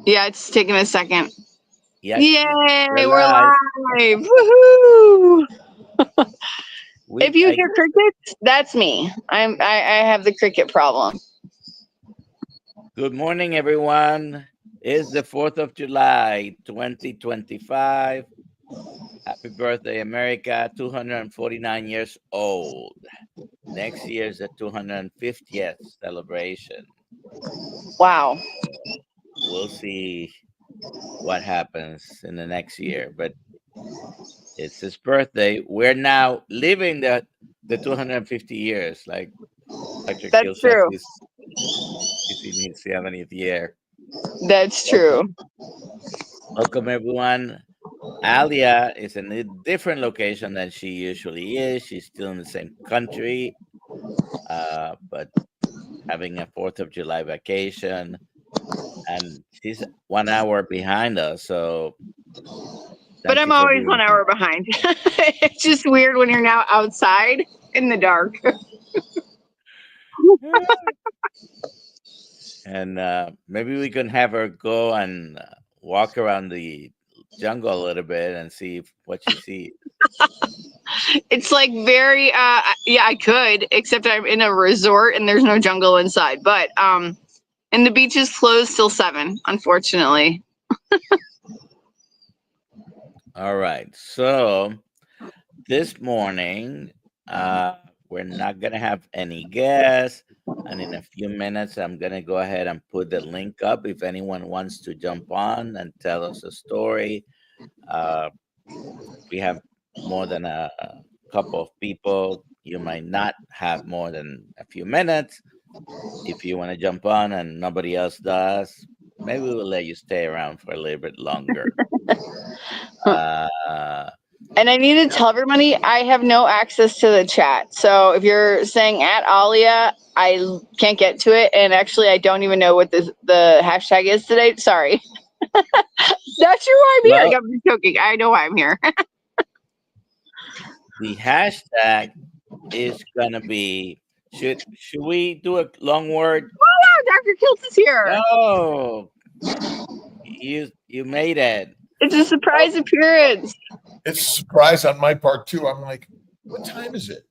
Yeah, it's taking a second. Yes, we're Yay, we're live. live. Woohoo! If you I, hear crickets, that's me. I have the cricket problem. good morning, everyone. It's the 4th of July, 2025. Happy birthday, America. 249 years old. Next year is the 250th celebration. Wow. We'll see what happens in the next year, but it's his birthday. We're now living the 250 years, like Dr. That's Kill says, true. he's in his 70th year. That's Welcome, true. welcome everyone. Alia is in a different location than she usually is. She's still in the same country, but having a 4th of July vacation, and she's 1 hour behind us. So But thank I'm you for always being one here. hour behind. It's just weird when you're now outside in the dark. And maybe we can have her go and walk around the jungle a little bit and see what she sees. It's like very yeah, I could, except I'm in a resort and there's no jungle inside. But and the beach is closed till 7, unfortunately. All right. So this morning, uh, we're not going to have any guests. And in a few minutes, I'm going to go ahead and put the link up if anyone wants to jump on and tell us a story. Uh, we have more than a couple of people. You might not have more than a few minutes. If you want to jump on and nobody else does, maybe we'll let you stay around for a little bit longer. Uh, And I need to tell everybody I have no access to the chat. So if you're saying at Alia, I can't get to it. And actually, I don't even know what the hashtag is today. Sorry. Not sure why I'm here. well, Like, I'm just joking. I know why I'm here. the hashtag is gonna be should we do a long word? Oh, Dr. Kiltz is here. Oh, you made it. It's a surprise appearance. It's a surprise on my part too. I'm like, what time is it?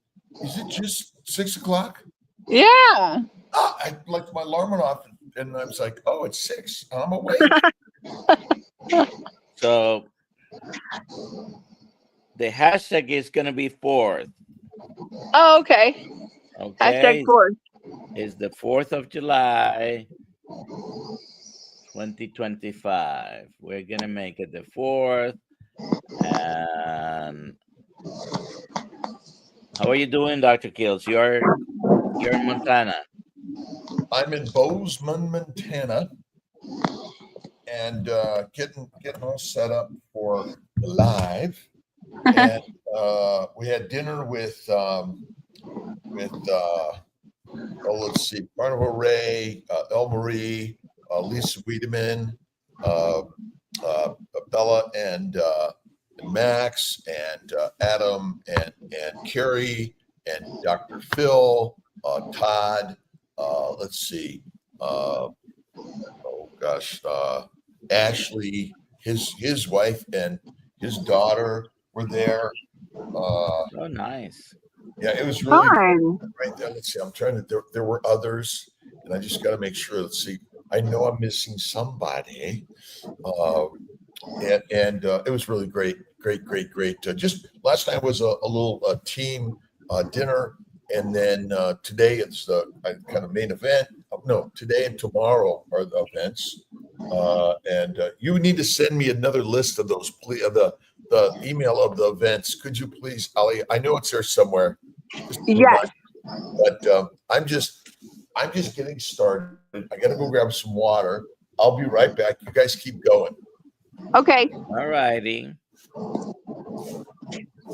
Is it just 6 o'clock? Yeah. I left my alarm went off and I was like, oh, it's 6. I'm awake. So the hashtag is gonna be 4th. Oh, okay. Hashtag Okay, fourth. is the 4th of July, 2025. We're gonna make it the 4th. And how are you doing, Dr. Kills? You're in Montana. I'm in Bozeman, Montana, and getting all set up for live. And we had dinner with let's see, Carnival Ray, El Marie, Lisa Wiedemann, uh, uh, Bella and Max and Adam and Carrie and Dr. Phil, Todd. Let's see. Oh gosh, Ashley, his wife and his daughter were there. Oh, nice. Yeah, it was really Fun. right there. Let's see. I'm trying to. There were others, and I just got to make sure. Let's see. I know I'm missing somebody, uh, and it was really great, great. Just last night was a little team dinner, and then today it's the kind of main event. No, today and tomorrow are the events, and you need to send me another list of those, please, of the email of the events. Could you please, Ali? I know it's there somewhere. Just Yes. remind. But I'm just getting started. I got to go grab some water. I'll be right back. You guys keep going. Okay. All righty.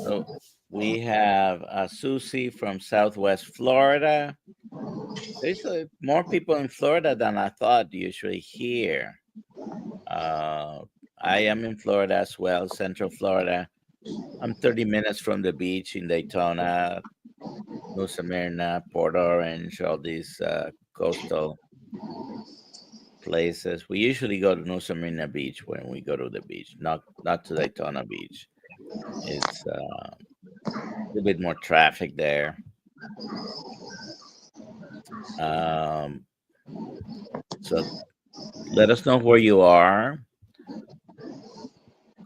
So we have Susie from Southwest Florida. There's more people in Florida than I thought usually here. Uh, I am in Florida as well, Central Florida. I'm 30 minutes from the beach in Daytona, Nusa Marina, Port Orange, all these coastal places. We usually go to Nusa Marina Beach when we go to the beach, not to Daytona Beach. It's a little bit more traffic there. So let us know where you are.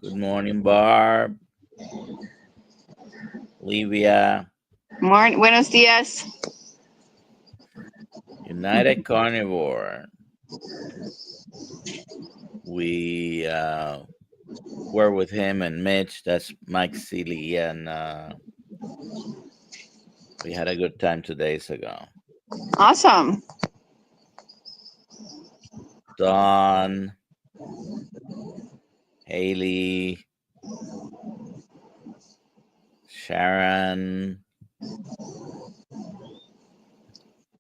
Good morning, Barb. Livia. Morning, buenos dias. United Carnivore. We were with him and Mitch. That's Mike Seeley, and we had a good time 2 days ago. Awesome. Dawn, Haley, Sharon.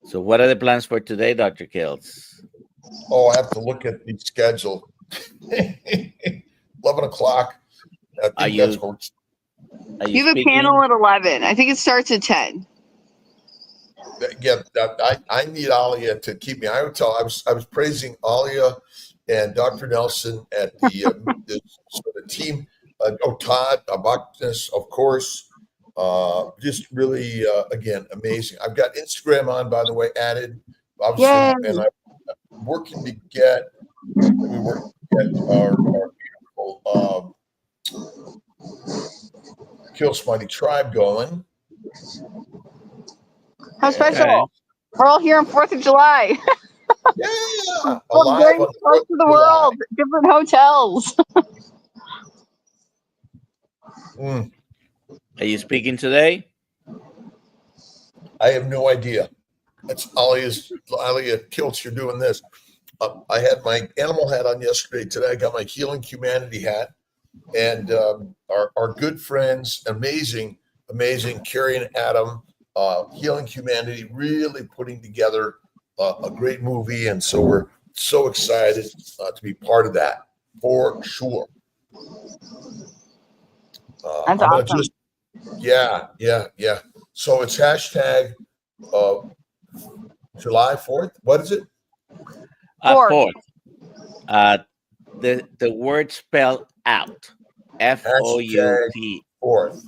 So what are the plans for today, Dr. Kills? Oh, I have to look at the schedule. 11 o'clock. I think that's what You have a panel at 11. I think it starts at 10. Yeah, I need Alia to keep me. I would tell. I was praising Alia and Dr. Nelson at the team. Todd Abakness, of course. Just really, again, amazing. I've got Instagram on, by the way, added. Obviously, Yay. and I'm working to get. We work to get our beautiful Kill Smiley Tribe going. How special. We're all here on 4th of July. Yeah. We're very close to the world. Different hotels. Are you speaking today? I have no idea. That's Alia Kiltz. You're doing this. I had my animal hat on yesterday. Today I got my Healing Humanity hat. And our good friends, amazing Carrie and Adam, Healing Humanity, really putting together a great movie. And so we're so excited to be part of that for sure. That's awesome. Yeah. So it's hashtag July 4th. What is it? 4th. The word spelled out. FOUT. 4th.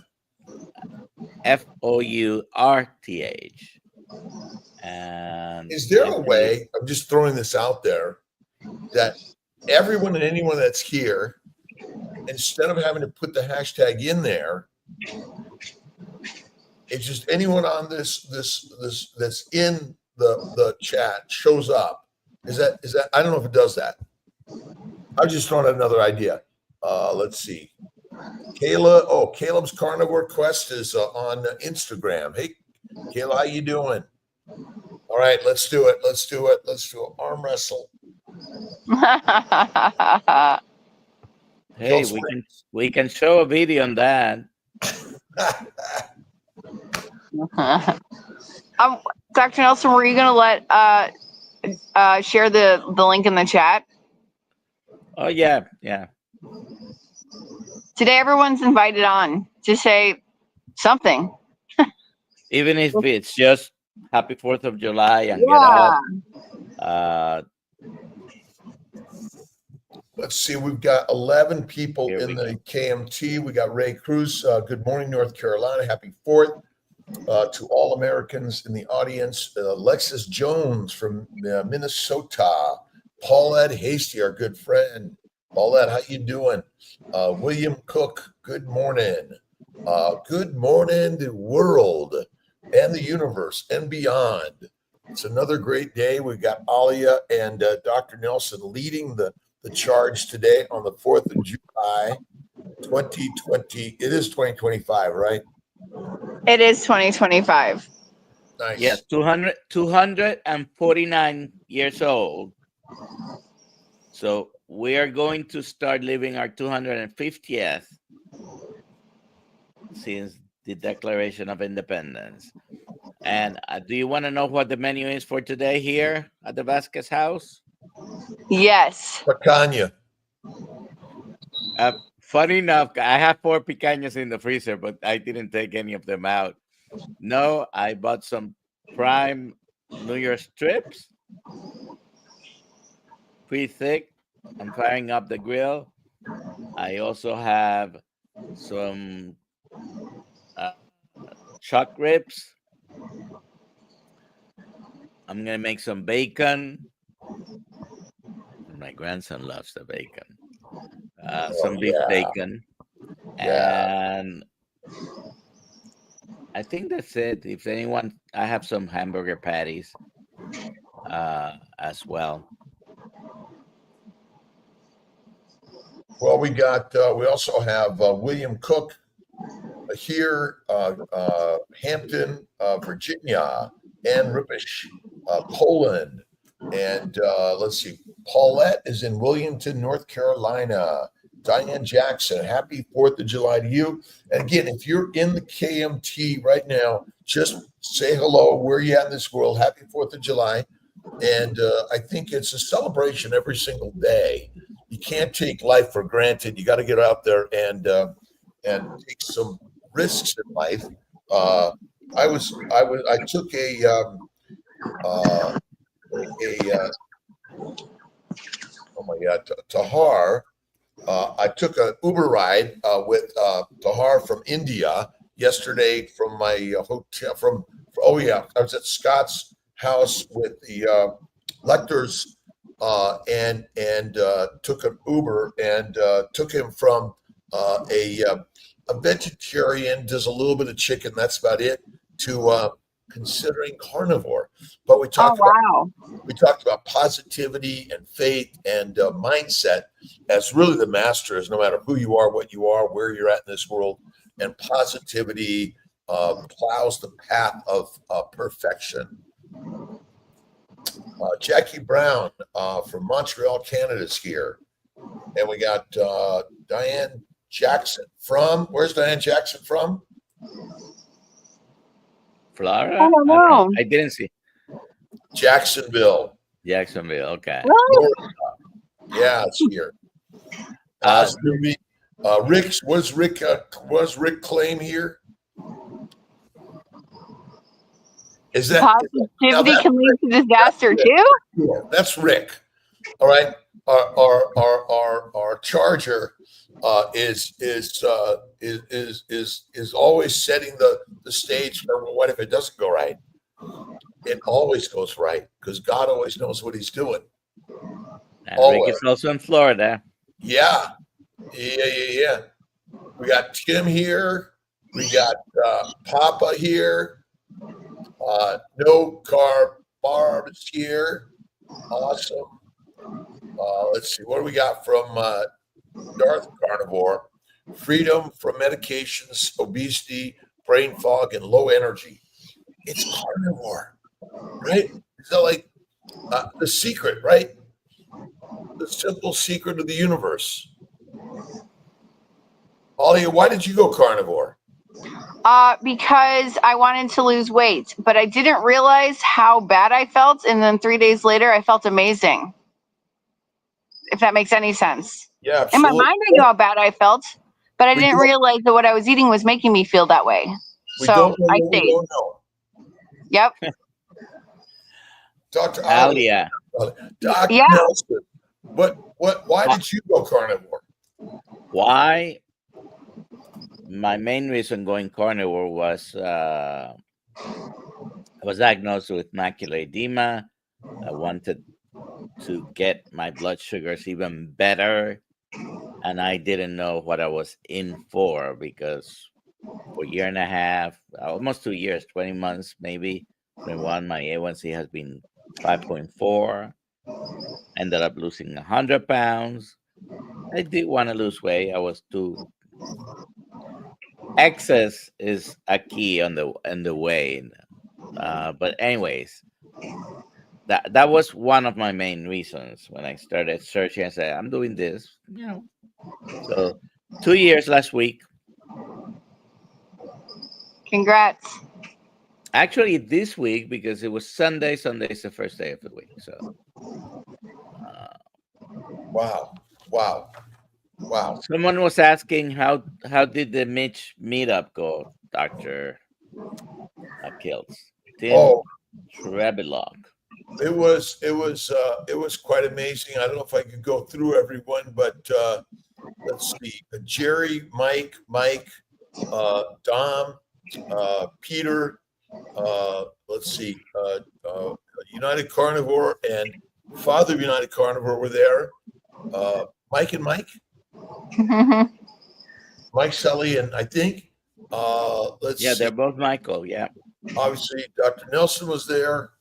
FOURTH. And is there a way, I'm just throwing this out there, that everyone and anyone that's here, instead of having to put the hashtag in there, it's just anyone on this that's in the chat shows up. Is that I don't know if it does that. I was just throwing out another idea. Let's see. Caleb's Carnivore Quest is on Instagram. Hey, Kayla, how you doing? All right, let's do it. Let's do an arm wrestle. Hey, we can show a video on that. Dr. Nelson, were you gonna let share the link in the chat? Oh yeah. Today everyone's invited on to say something. Even if it's just happy 4th of July and get up. Let's see, we've got 11 people in the KMT. We got Ray Cruz. Good morning, North Carolina. Happy 4th to all Americans in the audience. Alexis Jones from Minnesota. Paulette Hasty, our good friend. Paulette, how you doing? William Cook, good morning. Good morning, the world and the universe and beyond. It's another great day. We've got Alia and Dr. Nelson leading the charge today on the 4th of July, 2020. It is 2025, right? It is 2025. Nice. Yes, 249 years old. So we are going to start living our 250th since the Declaration of Independence. And do you want to know what the menu is for today here at the Vasquez house? Yes. Picanha. Funny enough, I have 4 picanhas in the freezer, but I didn't take any of them out. No, I bought some prime New Year's strips. pretty thick. I'm firing up the grill. I also have some chuck ribs. I'm gonna make some bacon. My grandson loves the bacon. Some beef bacon, and I think that's it. If anyone, I have some hamburger patties as well. Well, we also have William Cook here, Hampton, Virginia, Ann Rippish, Poland, and let's see, Paulette is in Williamton, North Carolina. Diane Jackson, happy 4th of July to you. And again, if you're in the KMT right now, just say hello. Where are you at in this world? Happy 4th of July. And I think it's a celebration every single day. You can't take life for granted. You got to get out there and take some risks in life. I took oh my God, Tahar. I took an Uber ride with Tahar from India yesterday from my hotel. I was at Scott's house with the Lectors and took an Uber and took him from a vegetarian, does a little bit of chicken, that's about it, to considering carnivore. But we talked about positivity and faith and mindset as really the masters, no matter who you are, what you are, where you're at in this world. And positivity plows the path of perfection. Jackie Brown from Montreal, Canada is here. And we got Diane Jackson from, where's Diane Jackson from? Florida? I don't know. I didn't see. Jacksonville. Okay. Yeah, it's here. Was Rick claim here? Is that positivity can lead to disaster too? Yeah, that's Rick. All right. Our charger is always setting the stage for what if it doesn't go right. It always goes right because God always knows what He's doing. Rick is also in Florida. Yeah. We got Tim here. We got Papa here. No Car Barb is here. Awesome. Let's see. What do we got from Darth Carnivore? Freedom from medications, obesity, brain fog, and low energy. It's carnivore, right? So like the secret, right? The simple secret of the universe. Alia, why did you go carnivore? Because I wanted to lose weight, but I didn't realize how bad I felt. And then 3 days later, I felt amazing. If that makes any sense. Yeah, absolutely. In my mind, I knew how bad I felt, but I didn't realize that what I was eating was making me feel that way. So I stayed. Yep. Dr. Alia. Dr. Nelson, why did you go carnivore? Why? My main reason going carnivore was I was diagnosed with macular edema. I wanted to get my blood sugars even better, and I didn't know what I was in for because for a year and a half, almost 2 years, 20 months maybe, 21, my A1C has been 5.4. Ended up losing 100 pounds. I did want to lose weight. I was too. Excess is a key on the weight. But anyways, that was one of my main reasons when I started searching. I said, I'm doing this, So 2 years last week. Congrats. Actually, this week, because it was Sunday. Sunday is the first day of the week. So. Wow. Someone was asking how did the meetup go, Dr. Kills? Tim Trebilog. It was quite amazing. I don't know if I could go through everyone, but let's see. Jerry, Mike, Dom, Peter. Let's see. United Carnivore and Father of United Carnivore were there. Mike and Mike, Mike Sully, and I think let's Yeah, see. they're both Michael. Yeah. Obviously, Dr. Nelson was there.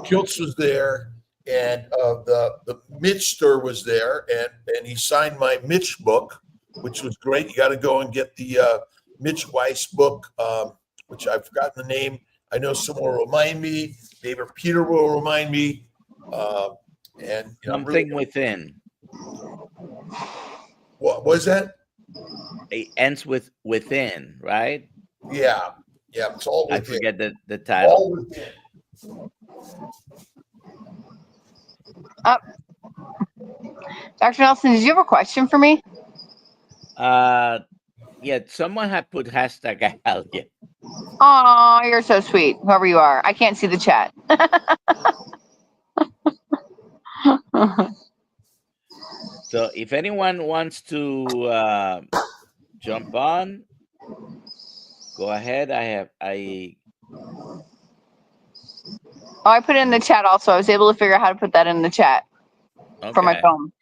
Kiltz was there, and the Mitch Stir was there, and he signed my Mitch book, which was great. You got to go and get the Mitch Weiss book, which I've forgotten the name. I know someone will remind me. Maybe Peter will remind me. And Something within. What was that? It ends with within, right? Yeah, it's all within. I forget the title. All within. Dr. Nelson, did you have a question for me? Yeah, someone had put hashtag Alia. Oh, you're so sweet, whoever you are. I can't see the chat. So if anyone wants to jump on, go ahead. I put it in the chat also. I was able to figure out how to put that in the chat for my phone.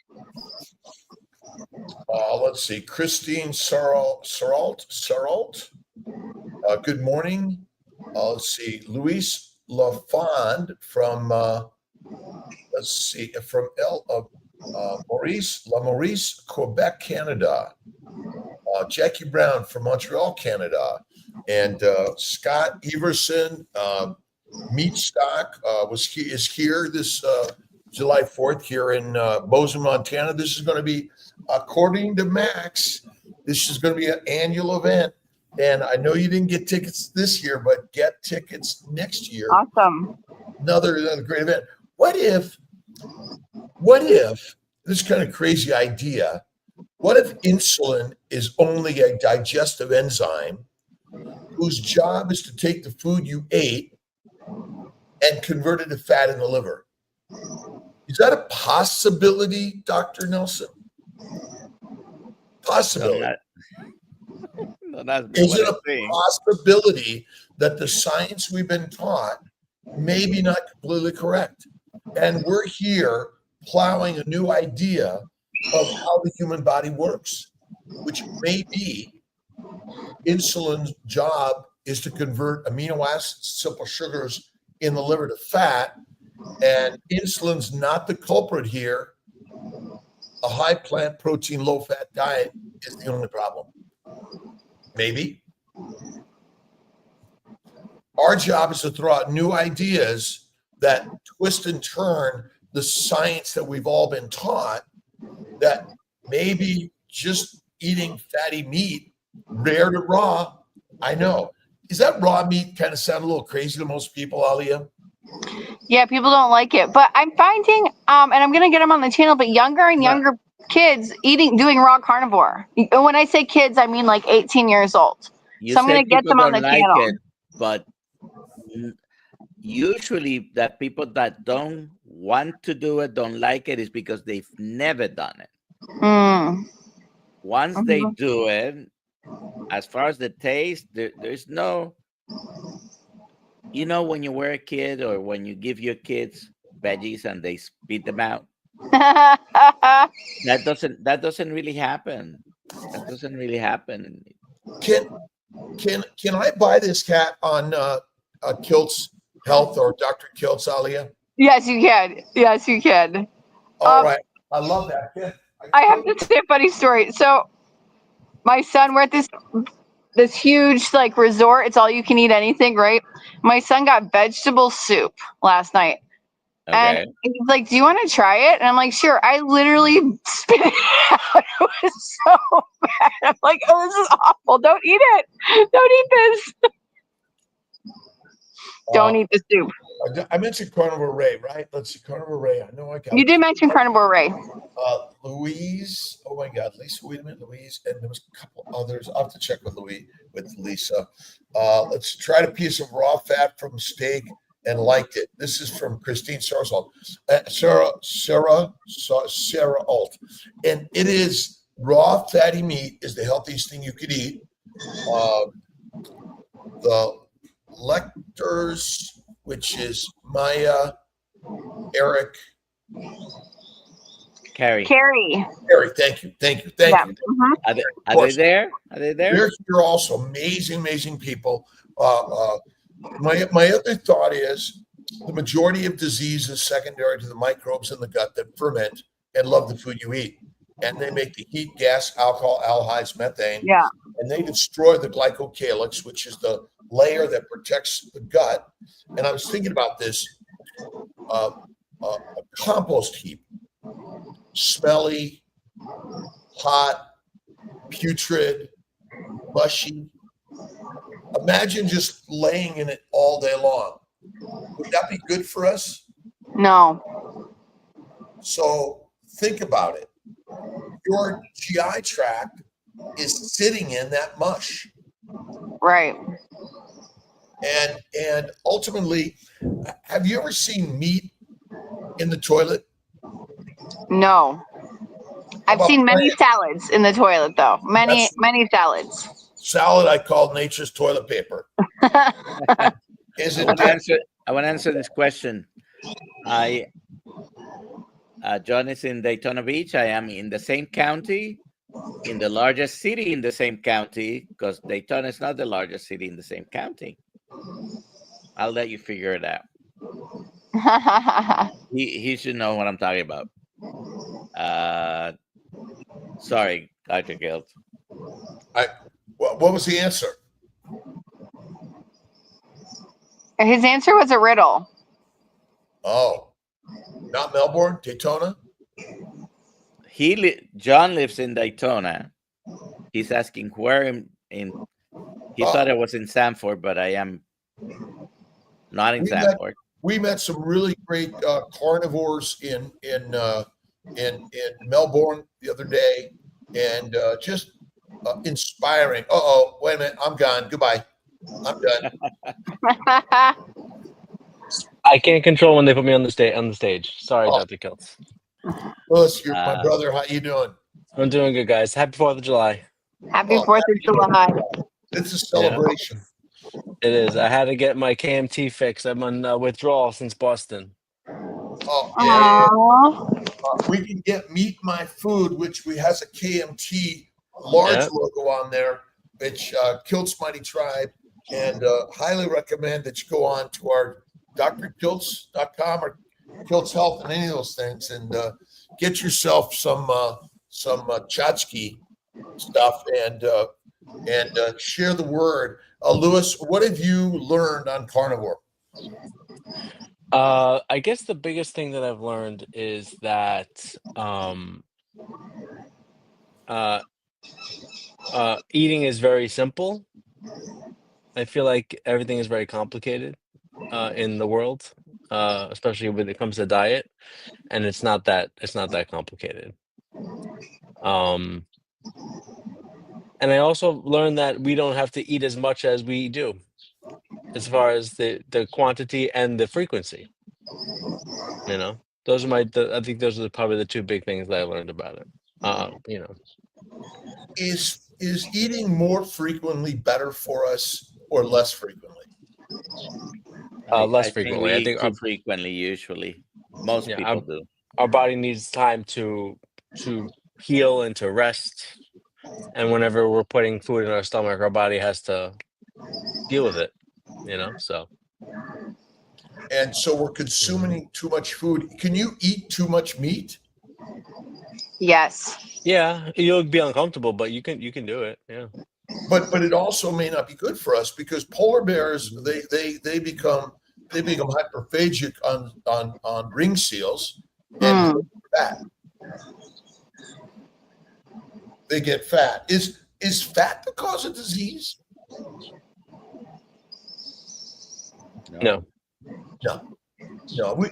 Let's see. Christine Saralt. Good morning. Let's see. Luis Lafond from Maurice, Quebec, Canada. Jackie Brown from Montreal, Canada, and Scott Everson, Meat Stock is here this July 4th here in Bozeman, Montana. This is going to be, according to Max, this is going to be an annual event. And I know you didn't get tickets this year, but get tickets next year. Awesome. Another great event. What if this kind of crazy idea? What if insulin is only a digestive enzyme whose job is to take the food you ate and convert it to fat in the liver? Is that a possibility, Dr. Nelson? Possibility. Is it a possibility that the science we've been taught may be not completely correct? And we're here plowing a new idea of how the human body works, which may be insulin's job is to convert amino acids, simple sugars in the liver to fat, and insulin's not the culprit here. A high plant protein, low fat diet is the only problem. Maybe. Our job is to throw out new ideas that twist and turn the science that we've all been taught, that maybe just eating fatty meat, rare to raw. I know. Does that raw meat kind of sound a little crazy to most people, Alia? Yeah, people don't like it. But I'm finding, and I'm going to get them on the channel, but younger and younger kids doing raw carnivore. And when I say kids, I mean like 18 years old. So I'm going to get them on the channel. But usually that people that don't want to do it, don't like it, is because they've never done it. Once they do it, as far as the taste, there's no, when you were a kid or when you give your kids veggies and they spit them out, that doesn't really happen. That doesn't really happen. Can I buy this cat on Kilt's Health or Dr. Kilt's, Alia? Yes, you can. Yes, you can. All right. I love that. Yeah. I have to say a funny story. So my son, we're at this huge like resort. It's all you can eat anything, right? My son got vegetable soup last night. Okay. And he's like, do you want to try it? And I'm like, sure. I literally spit it out. It was so bad. I'm like, oh, this is awful. Don't eat it. Don't eat this. Don't eat the soup. I mentioned Carnivore Ray, right? Let's see, Carnivore Ray. I know I got. You did mention Carnivore Ray. Louise. Oh my God, Lisa. Wait a minute, Louise. And there was a couple others. I'll have to check with Lisa. Let's try a piece of raw fat from steak and liked it. This is from Christine Sarsalt, Sarah Alt, and it is raw fatty meat is the healthiest thing you could eat. The lectors, which is Maya, Eric, Carrie. Carrie. thank you. Yeah. Mhm. Are they there? Are they there? They're here also. Amazing people. My other thought is the majority of disease is secondary to the microbes in the gut that ferment and love the food you eat. And they make the heat, gas, alcohol, aldehydes, methane, Yeah. and they destroy the glycocalyx, which is the layer that protects the gut. And I was thinking about this a compost heap, smelly, hot, putrid, mushy. Imagine just laying in it all day long. Would that be good for us? No. So think about it. Your GI tract is sitting in that mush. Right. And ultimately, have you ever seen meat in the toilet? No. I've about seen many plants? salads in the toilet, though. Many salads. Salad I call nature's toilet paper. Is I it want to answer this question. John is in Daytona Beach. I am in the same county, in the largest city in the same county, because Daytona is not the largest city in the same county. I'll let you figure it out. He should know what I'm talking about. Sorry, Dr. Guild. What was the answer? His answer was a riddle. Oh, not Melbourne, Daytona? John lives in Daytona. He's asking where in he thought it was in Sanford, but I am not in Sanford. We met some really great carnivores in Melbourne the other day, and just inspiring. Wait a minute, I'm gone. Goodbye. I'm done. I can't control when they put me on the stage. Sorry, Dr. Kiltz. Louis, you're my brother. How you doing? I'm doing good, guys. Happy 4th of July. Happy 4th of July. It's a celebration. It is. I had to get my KMT fixed. I'm on withdrawal since Boston. Oh, yeah. We can get Meet My Food, which has a KMT large logo on there, which Kiltz Mighty Tribe, and highly recommend that you go on to our drkiltz.com or Kiltz Health and any of those things and get yourself some tchotchke stuff and share the word. Louis, what have you learned on carnivore? I guess the biggest thing that I've learned is that eating is very simple. I feel like everything is very complicated in the world, especially when it comes to diet, and it's not that complicated. And I also learned that we don't have to eat as much as we do, as far as the quantity and the frequency. You know, those are I think those are probably the two big things that I learned about it. Is eating more frequently better for us or less frequently? Less I frequently. Think we eat too frequently. Usually, most people do. Our body needs time to heal and to rest, and whenever we're putting food in our stomach, our body has to deal with it. So. And so we're consuming too much food. Can you eat too much meat? Yes. Yeah, you'll be uncomfortable, but you can do it. Yeah. But it also may not be good for us because polar bears they become hyperphagic on ring seals and fat. They get fat. Is fat the cause of disease? No.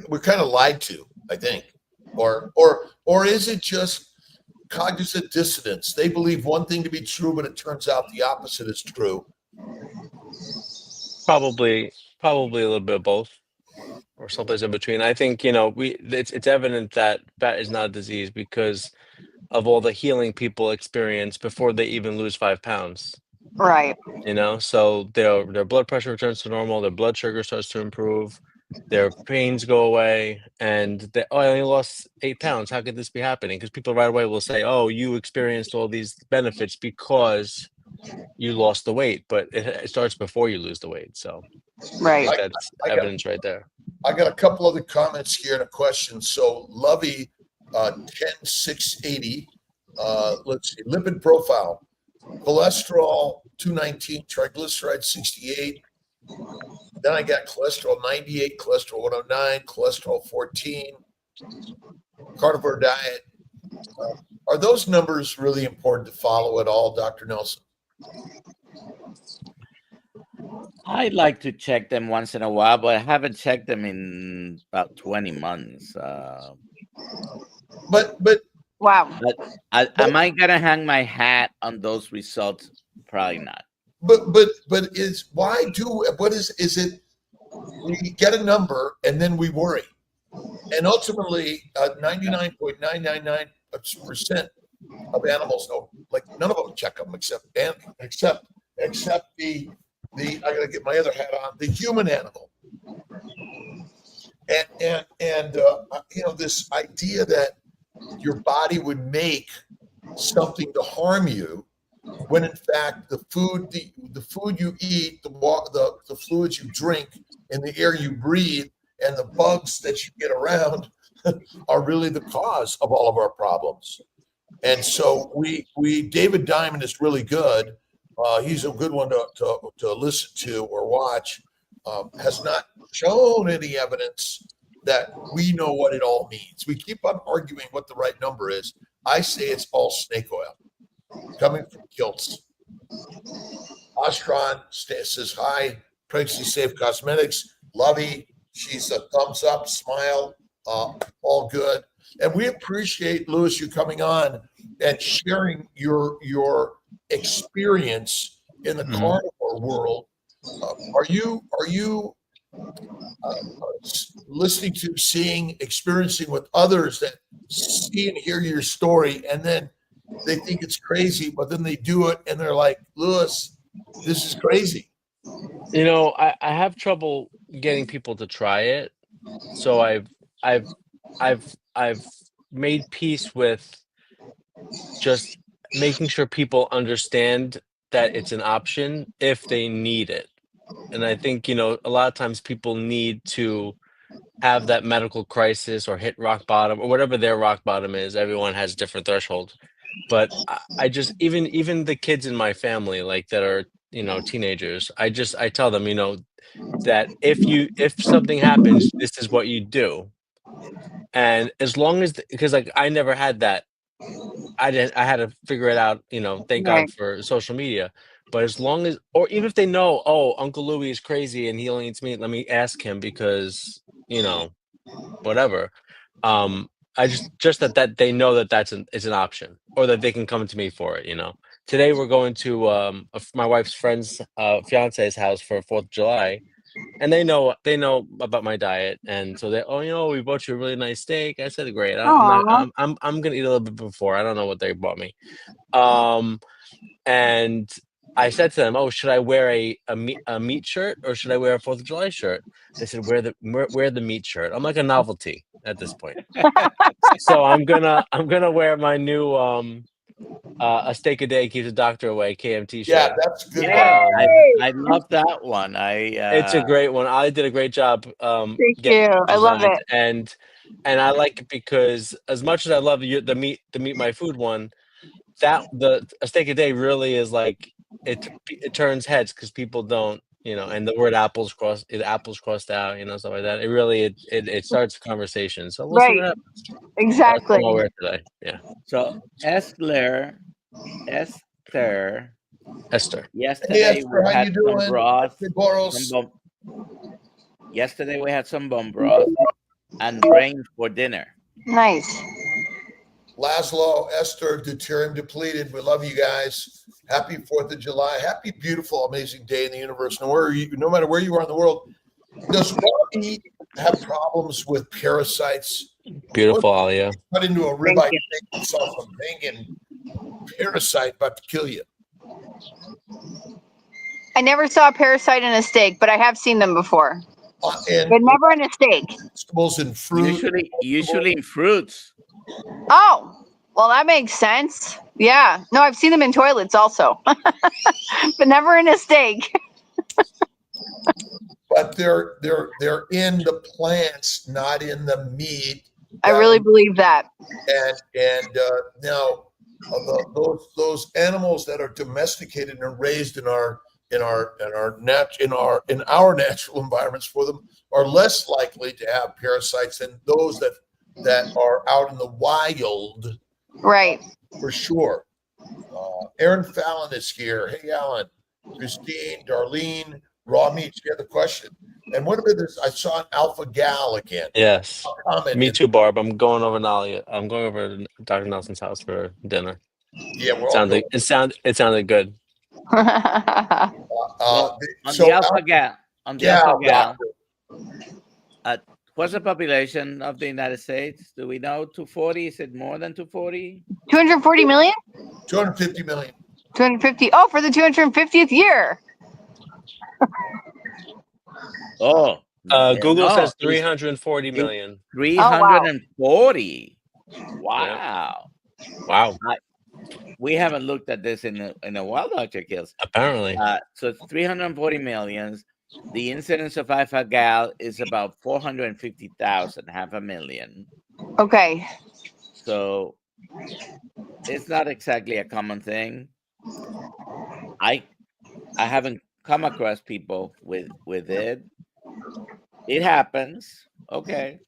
We're kind of lied to, I think, or is it just cognitive dissonance? They believe one thing to be true, but it turns out the opposite is true. Probably a little bit of both. or someplace in between. I think, it's evident that fat is not a disease because of all the healing people experience before they even lose 5 pounds. Right. So their blood pressure returns to normal, their blood sugar starts to improve, their pains go away, and I only lost 8 pounds. How could this be happening? Because people right away will say, oh, you experienced all these benefits because you lost the weight, but it starts before you lose the weight. So I Right. think that's evidence right there. I got a couple other comments here and a question. So Lovey, 10680, let's see, lipid profile, cholesterol 219, triglyceride 68. Then I got cholesterol 98, cholesterol 109, cholesterol 14, carnivore diet. Are those numbers really important to follow at all, Dr. Nelson? I like to check them once in a while, but I haven't checked them in about 20 months. But Wow. Am I gonna hang my hat on those results? Probably not. But is it? We get a number and then we worry, and ultimately, 99.999% of animals know. Like none of them check them except the I gotta get my other hat on, the human animal. And this idea that your body would make something to harm you, when in fact the food you eat, the fluids you drink, and the air you breathe, and the bugs that you get around are really the cause of all of our problems. And so David Diamond is really good. He's a good one to listen to or watch. Has not shown any evidence that we know what it all means. We keep on arguing what the right number is. I say it's all snake oil coming from kilts. Ostron says hi. Pregnancy Safe Cosmetics. Lovey, she's a thumbs up, smile, all good. And we appreciate, Louis, you coming on and sharing your experience in the carnivore world. Are you listening to, seeing, experiencing with others that see and hear your story, and then they think it's crazy, but then they do it and they're like, Louis, this is crazy? I have trouble getting people to try it. So I've made peace with just making sure people understand that it's an option if they need it. And I think, a lot of times people need to have that medical crisis or hit rock bottom or whatever their rock bottom is. Everyone has different thresholds. But I just, even the kids in my family, like that are, teenagers, I tell them, that if something happens, this is what you do. And as long as, because like I never had that, I had to figure it out, thank Right. God for social media. But as long as, or even if they know, oh, Uncle Louis is crazy and he only eats meat, let me ask him because, whatever. I just that they know that it's an option, or that they can come to me for it. Today we're going to my wife's friend's fiance's house for 4th of July, and they know about my diet, and so we bought you a really nice steak. I said, great. Aw. I'm gonna eat a little bit before. I don't know what they bought me. And I said to them, oh, should I wear a meat shirt or should I wear a 4th of July shirt? They said, wear the meat shirt. I'm like a novelty at this point. So I'm gonna wear my new a steak a day keeps the doctor away KMT shirt. Yeah, that's good. Yeah, I love that one. It's a great one. I did a great job. Thank getting you. it I love designed. it. And I like it because as much as I love the meat my food one, that a steak a day really is like it turns heads because people don't, and the word apples crossed out, stuff like that. It really it starts a conversation. So we'll see what Right. happens. Exactly. That's what I'll wear today. Yeah. So Esther, Esther. yesterday Esther, we how had you some doing? broth. Boros. Yesterday we had some bone broth and brains for dinner. Nice. Laszlo, Esther, deuterium depleted. We love you guys. Happy 4th of July. Happy, beautiful, amazing day in the universe. No matter where you are in the world, Does raw meat have problems with parasites? Beautiful, Alia. Cut into a ribeye steak and saw some banging parasite about to kill you. I never saw a parasite in a steak, but I have seen them before. And But never in a steak. vegetables and fruit. Usually in fruits. Oh, well, that makes sense. Yeah. No, I've seen them in toilets also, but never in a steak. But they're in the plants, not in the meat. I really believe that. And now those animals that are domesticated and raised in our natural environments for them are less likely to have parasites than those that are out in the wild. Right. For sure. Aaron Fallon is here. Hey, Alan, Christine, Darlene, raw meat. She had the question. And what about this? I saw an alpha gal again. Yes. Me too, Barb. I'm going over to Dr. Nelson's house for dinner. Yeah, we're all going. It sounded good. On the alpha gal, what's the population of the United States? Do we know? 240? Is it more than 240? 240 million? 250 million. 250. Oh, for the 250th year. Oh. Google says 340 million. 340. Wow. Wow. We haven't looked at this in a while, Dr. Kills. Apparently. So it's 340 million. The incidence of alpha gal is about 450,000, 500,000. Okay. So it's not exactly a common thing. I haven't come across people with it. It happens. Okay.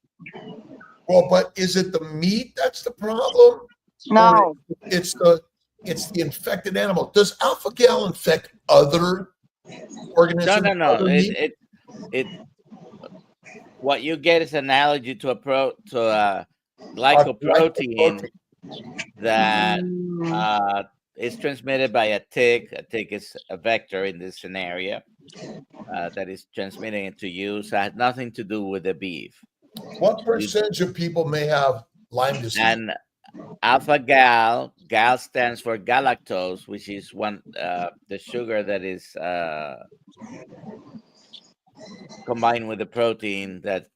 Well, but is it the meat that's the problem? No. Or it's the infected animal. Does alpha gal infect other organisms? No. It what you get is an allergy to a glycoprotein that is transmitted by a tick. A tick is a vector in this scenario that is transmitting it to you. So it has nothing to do with the beef. What percentage of people may have Lyme disease? And alpha gal stands for galactose, which is the sugar that is combined with the protein that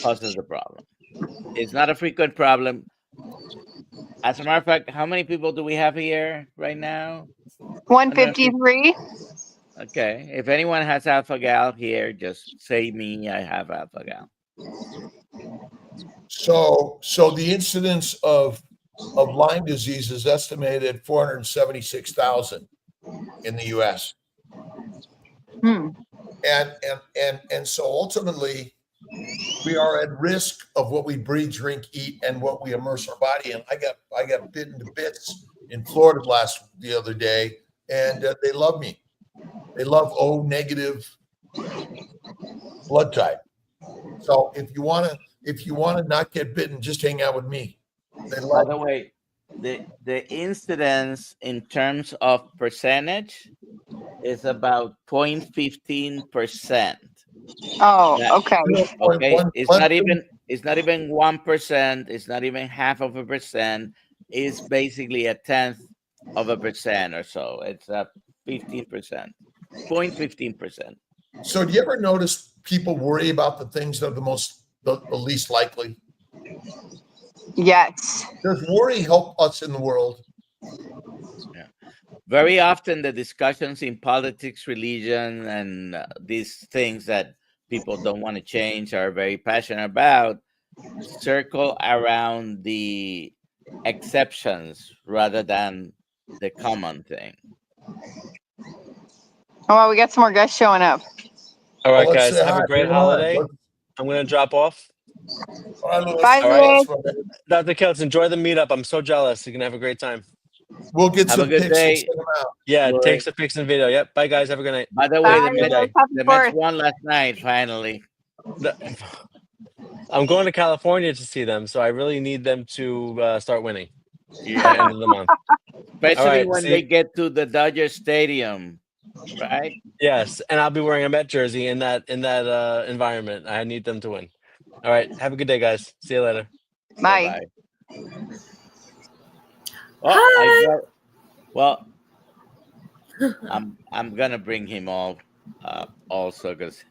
causes the problem. It's not a frequent problem. As a matter of fact, how many people do we have here right now? 153. Okay. If anyone has alpha gal here, just say me. I have alpha gal. So the incidence of Lyme disease is estimated at 476,000 in the U.S. And so ultimately, we are at risk of what we breathe, drink, eat, and what we immerse our body in. I got bitten to bits in Florida the other day, and they love me. They love O negative blood type. So if you want to not get bitten, just hang out with me. By the way, the incidence in terms of percentage is about 0.15%. Oh, okay. Okay. It's not even 1%. It's not even 0.5%. It's basically 0.1% or so. It's 15%. 0.15%. So do you ever notice people worry about the things that are the least likely? Yes. Does worry help us in the world? Yeah. Very often the discussions in politics, religion, and these things that people don't want to change are very passionate about circle around the exceptions rather than the common thing. Oh, well, we got some more guys showing up. All right, guys, have a great holiday. I'm going to drop off. Bye, Louis. Dr. Keltz, enjoy the meetup. I'm so jealous. You're going to have a great time. We'll get have some a good pics day. and send them out. Yeah, take some pics and video. Yep. Bye, guys. Have a good night. By the way, the Mets won last night, finally. I'm going to California to see them, so I really need them to start winning by the end of the month. Especially when they get to the Dodger Stadium. right? Yes, and I'll be wearing a Met jersey in that environment. I need them to win. All right, have a good day, guys. See you later. Bye. Bye-bye. Well, Hi. well, I'm gonna bring him all also because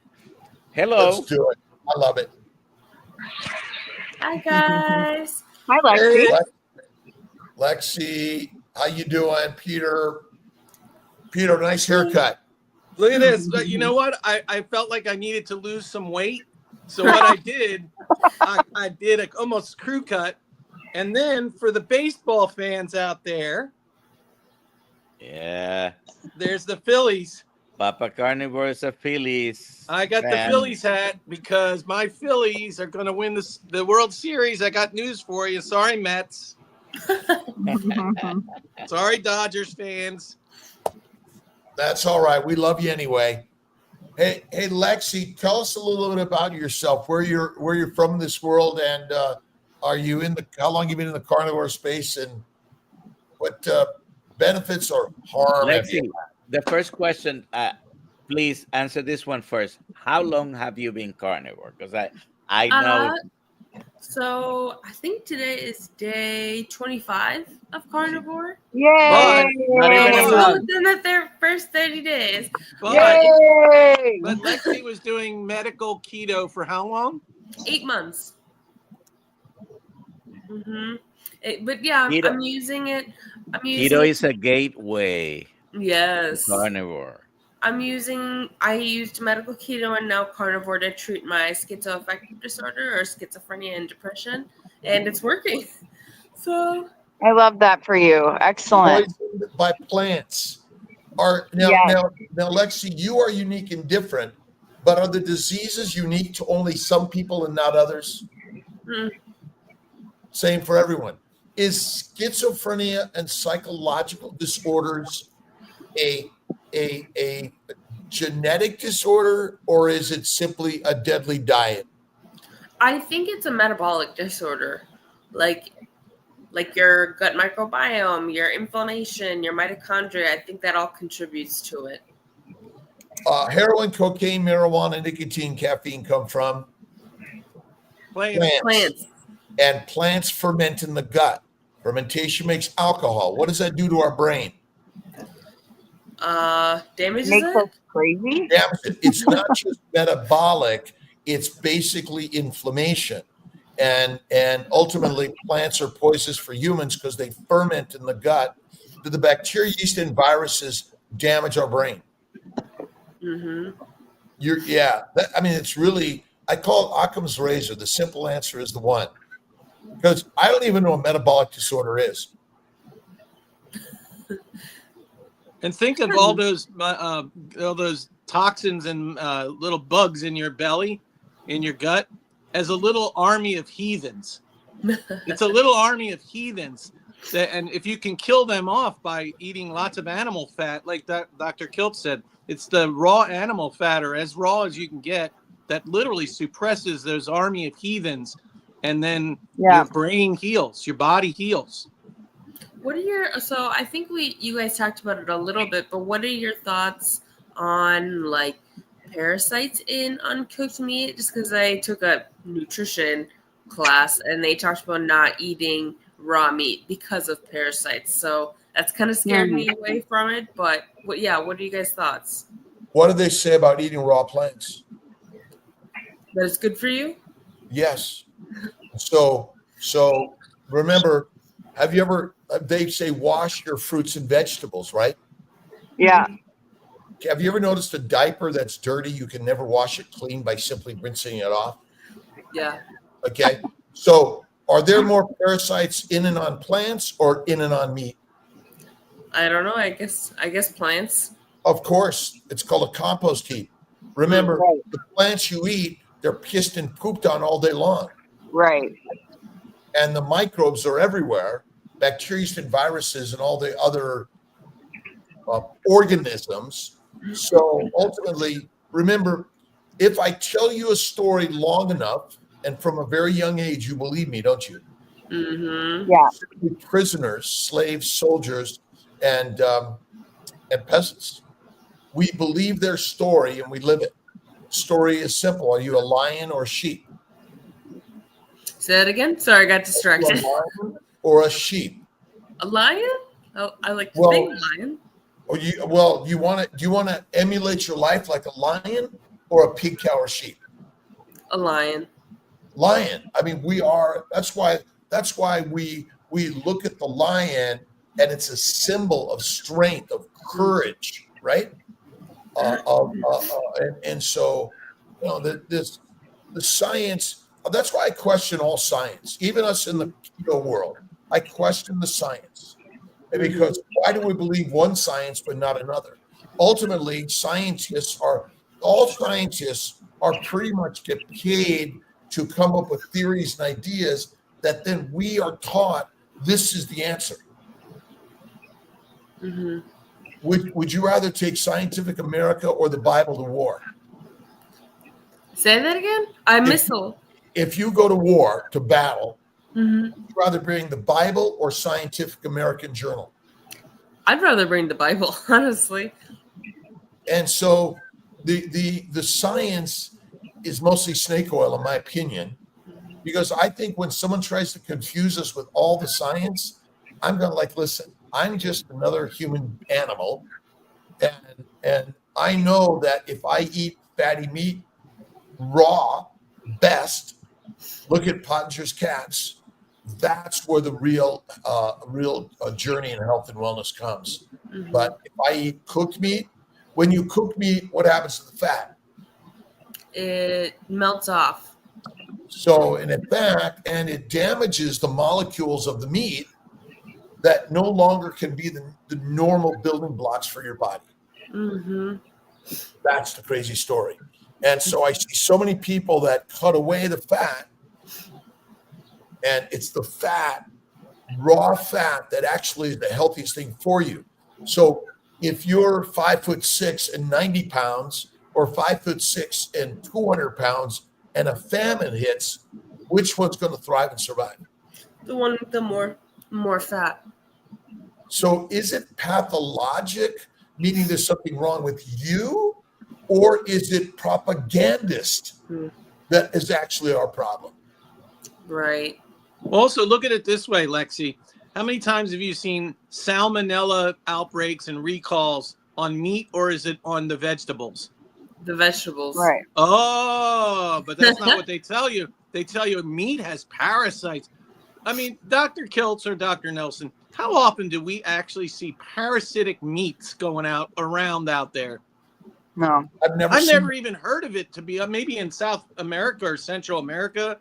Let's hello. do it. I love it. Hi guys. Hi, Lexi. Lexi, how you doing? Peter, nice haircut. Look at this. But you know what? I felt like I needed to lose some weight. So what I did, I did a almost crew cut. And then for the baseball fans out there, Yeah, there's the Phillies. Papa Carnivore is a Phillies. I got the fan. Phillies hat because my Phillies are going to win the World Series. I got news for you. Sorry, Mets. Sorry, Dodgers fans. That's all right. We love you anyway. Hey, Lexi, tell us a little bit about yourself. Where you're from in this world, and are you how long you been in the carnivore space, and what benefits or harm have Lexi, you? the first question, please answer this one first. How long have you been carnivore? Because I know. So I think today is day 25 of carnivore. Yay! Not even a So month. within the first 30 days. But, Yay! but Lexi was doing medical keto for how long? 8 months. But yeah, Keto. I'm using it. Keto is a gateway Yes. to carnivore. I used medical keto and now carnivore to treat my schizoaffective disorder or schizophrenia and depression, and it's working. So I love that for you. Excellent. Poisoned by plants. Now, Lexi, you are unique and different, but are the diseases unique to only some people and not others? Same for everyone. Is schizophrenia and psychological disorders a genetic disorder, or is it simply a deadly diet? I think it's a metabolic disorder, like your gut microbiome, your inflammation, your mitochondria. I think that all contributes to it. Heroin, cocaine, marijuana, nicotine, caffeine come from Plants. And plants ferment in the gut. Fermentation makes alcohol. What does that do to our brain? Damages Makes it. us crazy. It's not just metabolic, it's basically inflammation. And ultimately plants are poisonous for humans because they ferment in the gut. The bacteria, yeast, and viruses damage our brain. It's really, I call it Occam's razor. The simple answer is the one. Because I don't even know what metabolic disorder is. And think of all those toxins and little bugs in your belly, in your gut, as a little army of heathens. It's a little army of heathens. And if you can kill them off by eating lots of animal fat, like Dr. Kilt said, it's the raw animal fat, or as raw as you can get, that literally suppresses those army of heathens. And then your brain heals, your body heals. So I think you guys talked about it a little bit, but what are your thoughts on like parasites in uncooked meat? Just because I took a nutrition class and they talked about not eating raw meat because of parasites. So that's kind of scared me away from it. But what are you guys' thoughts? What do they say about eating raw plants? That it's good for you? Yes. So remember, have you ever, they say wash your fruits and vegetables, right? Yeah. Have you ever noticed a diaper that's dirty? You can never wash it clean by simply rinsing it off. Yeah. Okay. So are there more parasites in and on plants or in and on meat? I don't know. I guess plants. Of course. It's called a compost heap. Remember, the plants you eat, they're pissed and pooped on all day long. Right. And the microbes are everywhere, bacteria and viruses and all the other organisms. So ultimately, remember, if I tell you a story long enough, and from a very young age, you believe me, don't you? Yeah. Prisoners, slaves, soldiers, and peasants. We believe their story and we live it. Story is simple. Are you a lion or a sheep? Say that again. Sorry, I got Are you distracted. a lion or a sheep? A lion? Oh, I like to Well, think lion. Or do you want to emulate your life like a lion or a pig, cow, or sheep? A lion. Lion. I mean, we are. That's why we look at the lion, and it's a symbol of strength, of courage, right? And so, you know, the science. That's why I question all science, even us in the keto world. I question the science. Because why do we believe one science but not another? Ultimately, all scientists are pretty much get paid to come up with theories and ideas that then we are taught this is the answer. Mm-hmm. Would you rather take Scientific America or the Bible to war? Say that again. I missile. If you go to war, to battle, Mm-hmm. would you rather bring the Bible or Scientific American Journal? I'd rather bring the Bible, honestly. And so the science is mostly snake oil, in my opinion, because I think when someone tries to confuse us with all the science, I'm going to listen, I'm just another human animal. And I know that if I eat fatty meat raw, best, look at Pottinger's cats, that's where the real journey in health and wellness comes. Mm-hmm. But if I eat cooked meat, when you cook meat, what happens to the fat? It melts off. So, and it damages the molecules of the meat that no longer can be the normal building blocks for your body. Mm-hmm. That's the crazy story. And so I see so many people that cut away the fat, and it's the fat, raw fat, that actually is the healthiest thing for you. So if you're 5'6" and 90 pounds, or 5'6" and 200 pounds, and a famine hits, which one's going to thrive and survive? The one with the more fat. So is it pathologic, meaning there's something wrong with you, or is it propagandist that is actually our problem? Right. Also, look at it this way, Lexi. How many times have you seen salmonella outbreaks and recalls on meat, or is it on the vegetables? The vegetables. Right. Oh, but that's not what they tell you. They tell you meat has parasites. I mean, Dr. Kiltz or Dr. Nelson, how often do we actually see parasitic meats going around out there? No. I've never even heard of it, to be maybe in South America or Central America.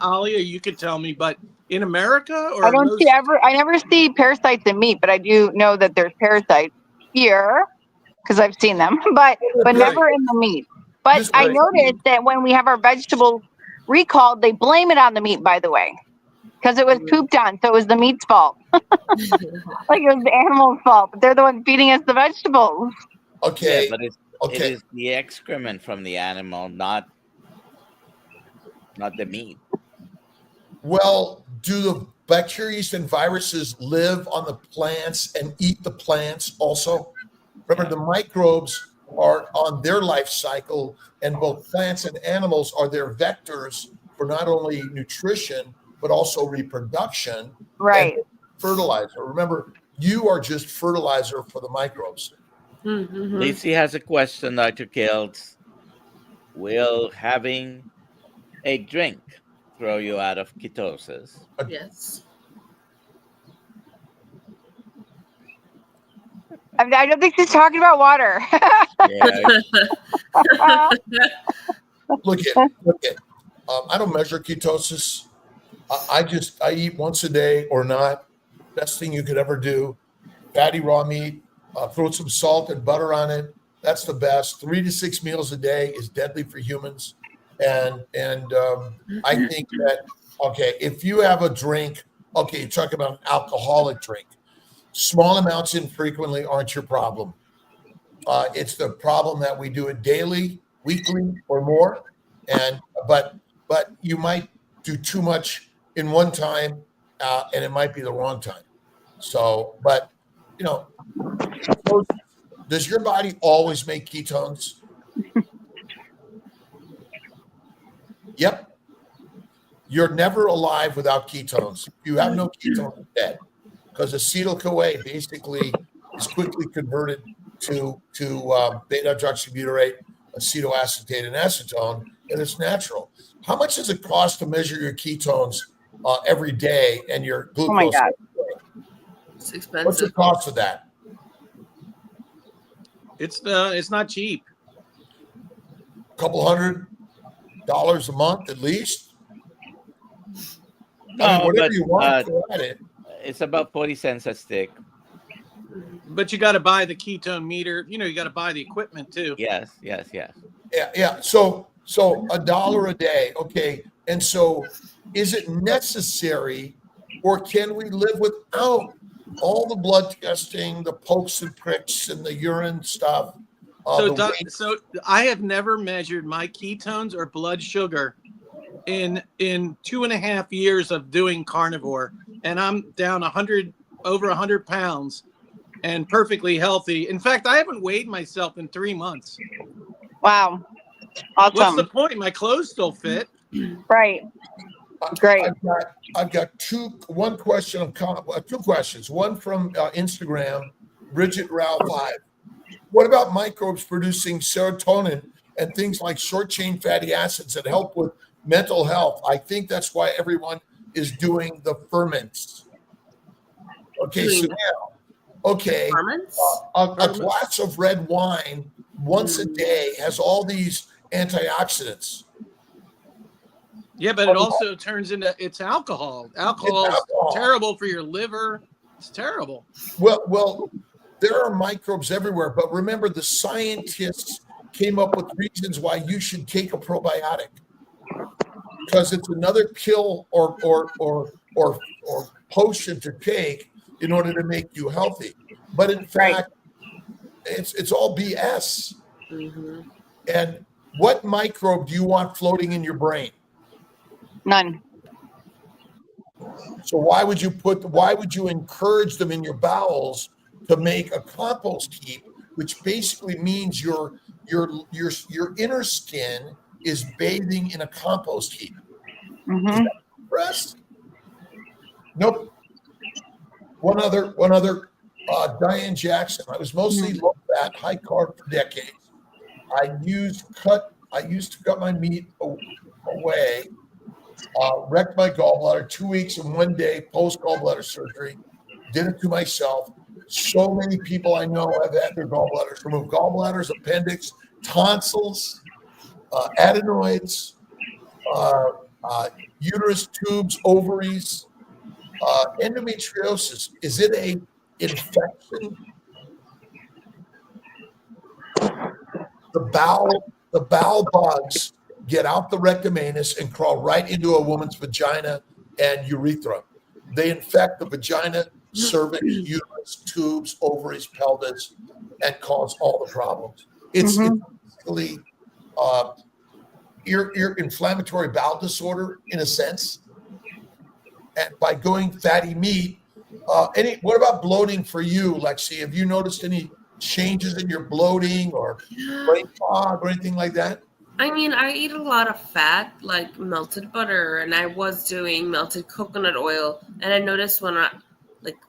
Alia, you could tell me, but in America, or I never see parasites in meat, but I do know that there's parasites here because I've seen them, but never in the meat. But I noticed that when we have our vegetables recalled, they blame it on the meat, by the way, because it was pooped on, so it was the meat's fault. Like it was the animal's fault, but they're the ones feeding us the vegetables. Okay. Yeah, but it is the excrement from the animal, not the meat. Well, do the bacteria and viruses live on the plants and eat the plants also? Remember, the microbes are on their life cycle, and both plants and animals are their vectors for not only nutrition, but also reproduction, right, and fertilizer. Remember, you are just fertilizer for the microbes. Mm-hmm. Lacey has a question, Dr. Kiltz. Will having a drink throw you out of ketosis? Yes. I don't think she's talking about water. Yeah. Look at. I don't measure ketosis. I eat once a day or not. Best thing you could ever do. Fatty raw meat. Throw some salt and butter on it. That's the best. 3 to 6 meals a day is deadly for humans. And I think that, if you have a drink, you're talking about an alcoholic drink. Small amounts infrequently aren't your problem. It's the problem that we do it daily, weekly, or more. But you might do too much in one time, and it might be the wrong time. So, but Does your body always make ketones? Yep. You're never alive without ketones. If you have no ketones, you're dead. Because acetyl-CoA basically is quickly converted to beta-hydroxybutyrate, acetoacetate, and acetone, and it's natural. How much does it cost to measure your ketones every day and your glucose? Oh my God. It's expensive. What's the cost of that? It's not cheap. A couple $100 a month at least. I mean, whatever you want to add it. It's about 40 cents a stick. But you got to buy the ketone meter. You got to buy the equipment too. Yes. Yeah. So $1 a day. Okay. And so is it necessary, or can we live without all the blood testing, the pokes and pricks, and the urine stuff? So I have never measured my ketones or blood sugar in 2.5 years of doing carnivore, and I'm down over 100 pounds and perfectly healthy. In fact, I haven't weighed myself in 3 months. Wow. Awesome. What's the point? My clothes still fit. Right. Great. I've got two questions. One from Instagram, Bridget Rao 5. What about microbes producing serotonin and things like short-chain fatty acids that help with mental health? I think that's why everyone is doing the ferments. Okay, so now, Ferments? a glass of red wine once a day has all these antioxidants. Yeah, but it also turns into alcohol. Alcohol is terrible for your liver. It's terrible. Well, there are microbes everywhere, but remember, the scientists came up with reasons why you should take a probiotic, because it's another pill or potion to take in order to make you healthy. But in fact, it's all BS. Mm-hmm. And what microbe do you want floating in your brain? None. So why would you encourage them in your bowels to make a compost heap, which basically means your inner skin is bathing in a compost heap? Mm-hmm. Is that breast? Nope. One other. Diane Jackson. I was mostly low fat, high carb for decades. I used to cut my meat away. Wrecked my gallbladder 2 weeks and 1 day post gallbladder surgery. Did it to myself. So many people I know have had their gallbladders removed. Gallbladders, appendix, tonsils, adenoids, uterus tubes, ovaries, endometriosis. Is it a infection? The bowel bugs get out the rectum anus and crawl right into a woman's vagina and urethra. They infect the vagina, cervix, uterus, tubes, ovaries, pelvis, and cause all the problems. It's basically your inflammatory bowel disorder in a sense. And by going fatty meat, what about bloating for you, Lexi? Have you noticed any changes in your bloating or brain fog or anything like that? I mean, I eat a lot of fat, like melted butter, and I was doing melted coconut oil. And I noticed when I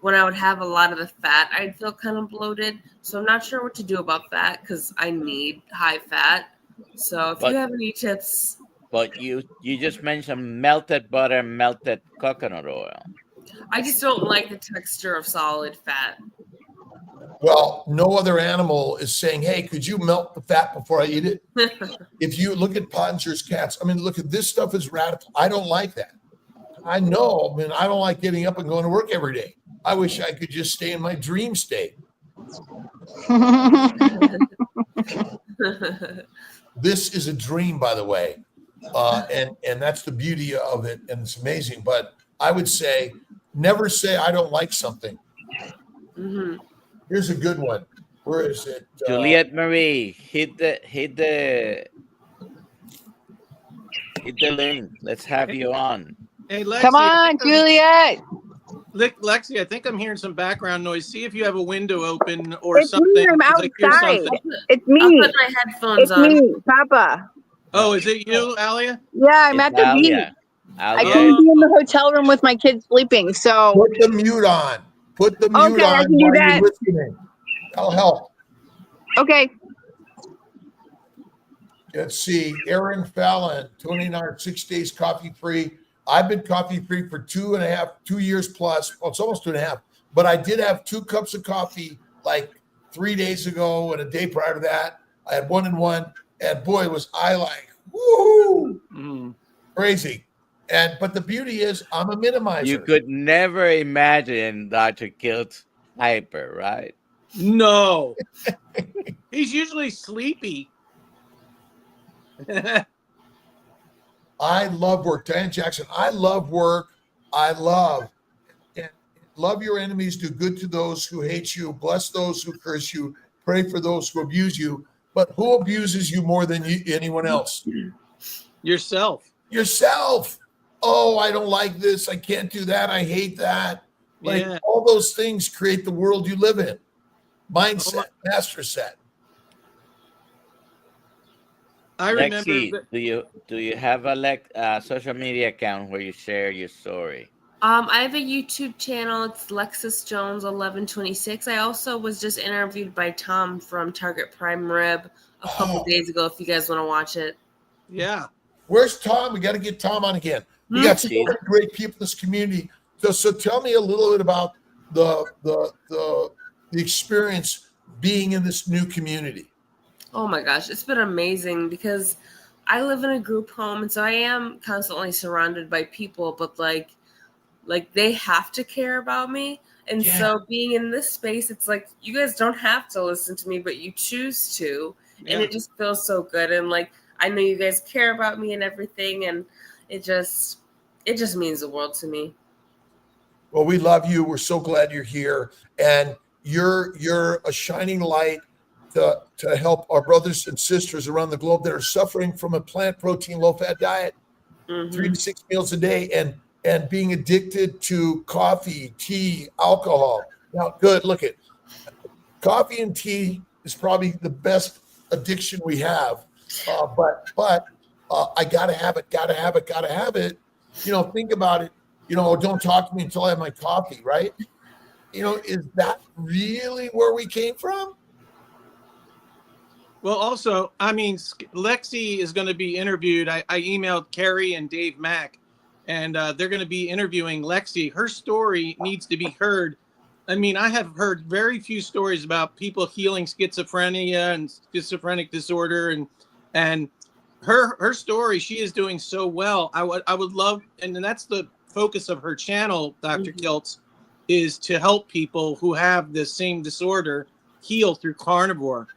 would have a lot of the fat, I'd feel kind of bloated. So I'm not sure what to do about that because I need high fat. So if you have any tips. But you just mentioned melted butter, melted coconut oil. I just don't like the texture of solid fat. Well, no other animal is saying, hey, could you melt the fat before I eat it? If you look at Pottinger's cats, I mean, look at this stuff is radical. I don't like that. I know, I don't like getting up and going to work every day. I wish I could just stay in my dream state. This is a dream, by the way. And that's the beauty of it. And it's amazing. But I would say, never say I don't like something. Mm-hmm. Here's a good one. Where is it? Juliet Marie, hit the link. Let's have you on. Hey, Lexi, Come on, Juliet. Lexi, I think I'm hearing some background noise. See if you have a window open or It's something. me. I'm 'Cause I hear outside. something. It's I'll me. put my headphones It's on. me, Papa. Oh, is it you, Alia? Yeah, I'm It's at the beach. Alia. I Alia. couldn't be in the hotel room with my kids sleeping. So Put the mute on. Put the mute okay, I on can do while that. you're listening. That'll help. Okay. Let's see. Aaron Fallon, Tony and I are 6 days coffee free. I've been coffee free for 2 years plus. Well, it's almost 2.5. But I did have 2 cups of coffee like 3 days ago, and a day prior to that, I had 1 and 1. And boy, was I like, woo, crazy. But the beauty is, I'm a minimizer. You could never imagine Dr. Kilt's hyper, right? No. He's usually sleepy. I love work. Diane Jackson, I love work. I love your enemies, do good to those who hate you, bless those who curse you, pray for those who abuse you. But who abuses you more than anyone else? Yourself. Yourself. Oh, I don't like this. I can't do that. I hate that. Like Yeah. all those things create the world you live in. Mindset, master set. I remember. Lexi, do you have a social media account where you share your story? I have a YouTube channel. It's Lexus Jones 1126. I also was just interviewed by Tom from Target Prime Rib a couple days ago. If you guys want to watch it. Yeah. Where's Tom? We got to get Tom on again. We got so many great people in this community. So tell me a little bit about the experience being in this new community. Oh my gosh, it's been amazing because I live in a group home, and so I am constantly surrounded by people, but like they have to care about me. And so being in this space, it's like you guys don't have to listen to me, but you choose to. Yeah. And it just feels so good. And like I know you guys care about me and everything, and it just means the world to me. Well, we love you. We're so glad you're here. And you're a shining light to help our brothers and sisters around the globe that are suffering from a plant protein, low-fat diet, 3 to 6 meals a day, and being addicted to coffee, tea, alcohol. Now, good, look at coffee and tea is probably the best addiction we have. But I gotta have it. Think about it. Don't talk to me until I have my coffee, right? Is that really where we came from? Well, also, I mean, Lexi is going to be interviewed. I emailed Carrie and Dave Mack, and they're going to be interviewing Lexi. Her story needs to be heard. I mean, I have heard very few stories about people healing schizophrenia and schizophrenic disorder, and her story. She is doing so well. I would love, and that's the focus of her channel, Dr. Kiltz, is to help people who have the same disorder heal through carnivore.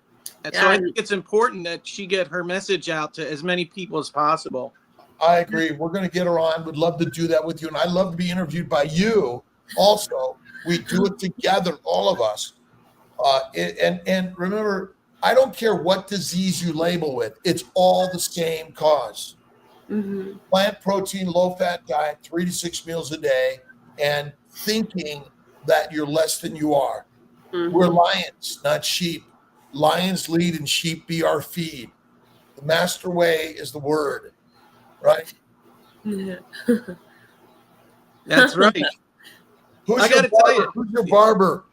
And so I think it's important that she get her message out to as many people as possible. I agree. We're going to get her on. Would love to do that with you. And I'd love to be interviewed by you also. We do it together, all of us. And remember, I don't care what disease you label with. It's all the same cause. Plant protein, low-fat diet, 3 to 6 meals a day, and thinking that you're less than you are. We're lions, not sheep. Lions lead and sheep be our feed. The master way is the word, right? That's right. Who's your barber?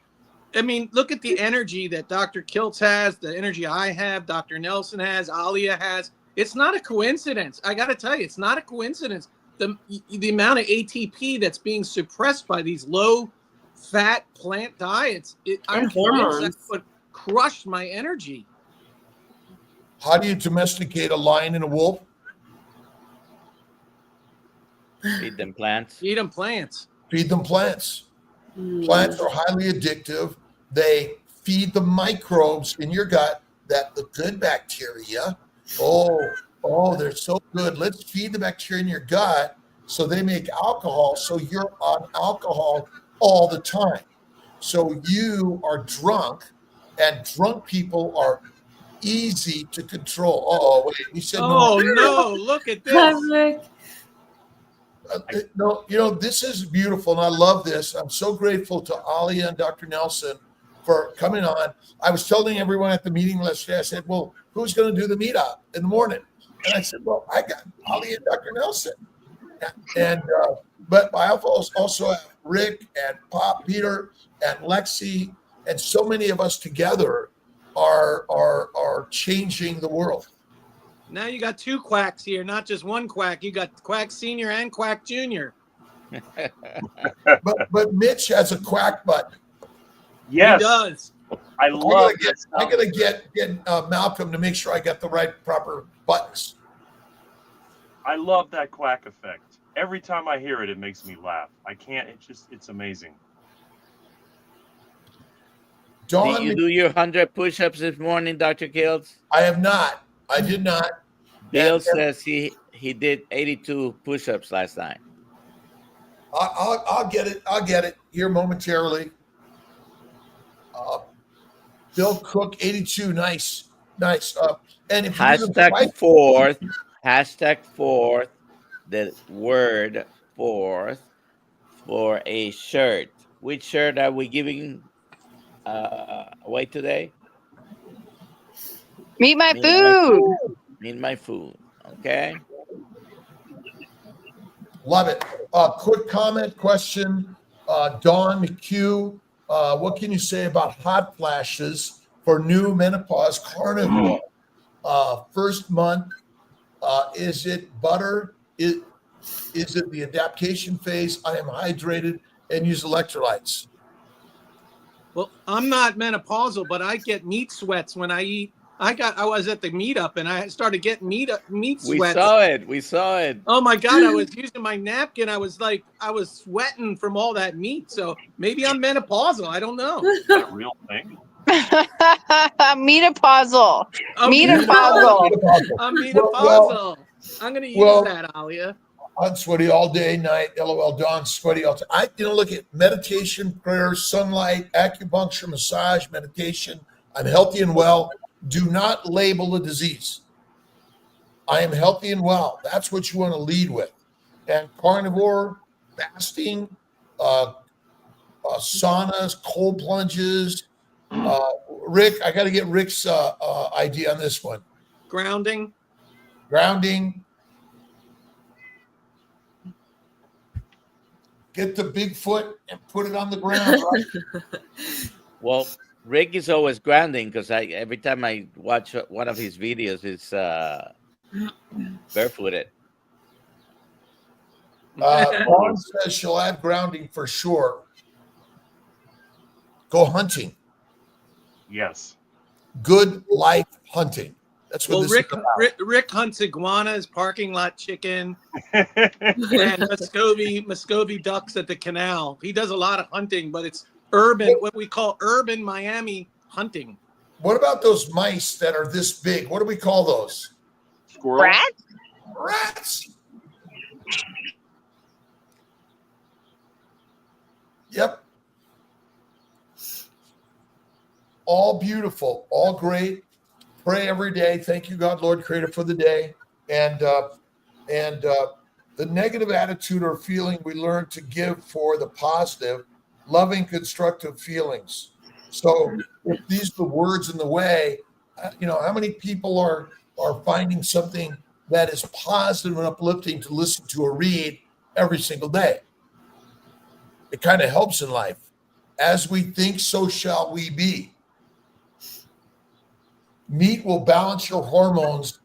I mean, look at the energy that Dr. Kiltz has, the energy I have, Dr. Nelson has, Alia has. It's not a coincidence. I got to tell you, it's not a coincidence. The amount of ATP that's being suppressed by these low-fat plant diets, I'm convinced that's what crushed my energy. How do you domesticate a lion and a wolf? Feed them plants. Feed them plants. Feed them plants. Plants are highly addictive. They feed the microbes in your gut, that the good bacteria. Oh, they're so good. Let's feed the bacteria in your gut so they make alcohol, so you're on alcohol all the time. So you are drunk, and drunk people are easy to control. Oh, wait, we said no. Look at this. No, this is beautiful, and I love this. I'm so grateful to Alia and Dr. Nelson for coming on. I was telling everyone at the meeting yesterday, I said, well, who's going to do the meetup in the morning? And I said, well, I got Alia and Dr. Nelson. And but I also have Rick and Pop Peter and Lexi, and so many of us together are changing the world. Now you got two quacks here, not just one quack. You got Quack Senior and Quack Junior. But Mitch has a quack button. Yes, He does. I love this. I gotta get Malcolm to make sure I got the right proper buttons. I love that quack effect. Every time I hear it, it makes me laugh. I can't. It's amazing. Dawn, Did you do your 100 push-ups this morning, Dr. Kills? I have not. I did not. Bill And says he did 82 push-ups last night. I'll get it. I'll get it here momentarily. Bill Cook 82. Nice. And if Hashtag fourth, the word fourth for a shirt. Which shirt are we giving away today? Meet my food. Meet my food. Okay. Love it. Quick comment, question. Dawn McHugh, what can you say about hot flashes for new menopause carnivore? First month, is it butter? Is it the adaptation phase? I am hydrated and use electrolytes. Well, I'm not menopausal, but I get meat sweats when I eat. I was at the meetup and I started getting meat sweats. We saw it. Oh my God, I was using my napkin. I was sweating from all that meat. So maybe I'm menopausal. I don't know. Is that a real thing? Meatapausal. Oh, Meatapausal. I'm menopausal. I'm going to use that, Alia. I'm sweaty all day, night. LOL, Dawn, sweaty all time. Look at meditation, prayer, sunlight, acupuncture, massage, meditation. I'm healthy and well. Do not label a disease. I am healthy and well. That's what you want to lead with. And carnivore, fasting, saunas, cold plunges. Rick, I got to get Rick's idea on this one. Grounding. Get the Bigfoot and put it on the ground. Right? Well, Rick is always grounding because every time I watch one of his videos, it's barefooted. Dawn says she'll add grounding for sure. Go hunting. Yes. Good life hunting. That's what this is about. Rick hunts iguanas, parking lot chicken, and Muscovy ducks at the canal. He does a lot of hunting, but it's urban, what we call urban Miami hunting. What about those mice that are this big? What do we call those? Squirrels. Rats. Yep. All beautiful, all great. Pray every day. Thank you, God, Lord, Creator, for the day. And the negative attitude or feeling we learn to give for the positive, loving, constructive feelings. So if these are the words in the way, how many people are finding something that is positive and uplifting to listen to or read every single day? It kind of helps in life. As we think, so shall we be. Meat will balance your hormones.